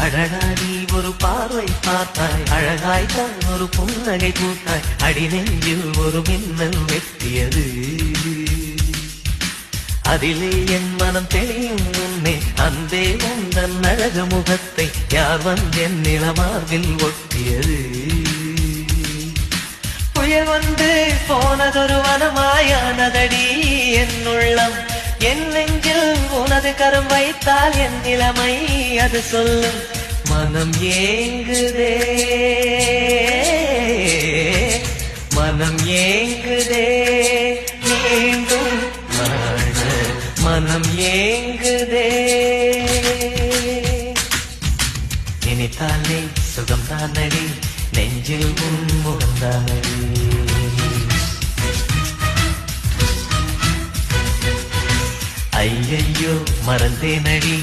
அழகா நீ ஒரு பார்வை பார்த்தாய், அழகாய்த்தான் ஒரு புன்னகை பூத்தாய், அடி நெஞ்சில் ஒரு மின்னல் வெட்டியது. அதிலே என் மனம் தெளியும் முன்னே அன்பே உந்தன் அழகு முகத்தை யார் வந்தென் நிலமார்பில் ஒட்டியது. புயல் வந்து போனதொரு வனமாயானதடி என் உள்ளம், என் நெஞ்சில் உனது கரம் வைத்தால் என் நிலைமை அது சொல்லும். மனம் ஏங்குதே, மனம் ஏங்குதே, மீண்டும் மனம் ஏங்குதே. நினைத்தாலே சுகம்தானடி, நெஞ்சில் முகம்தானடி. ஐயையோ மறந்தேனடி,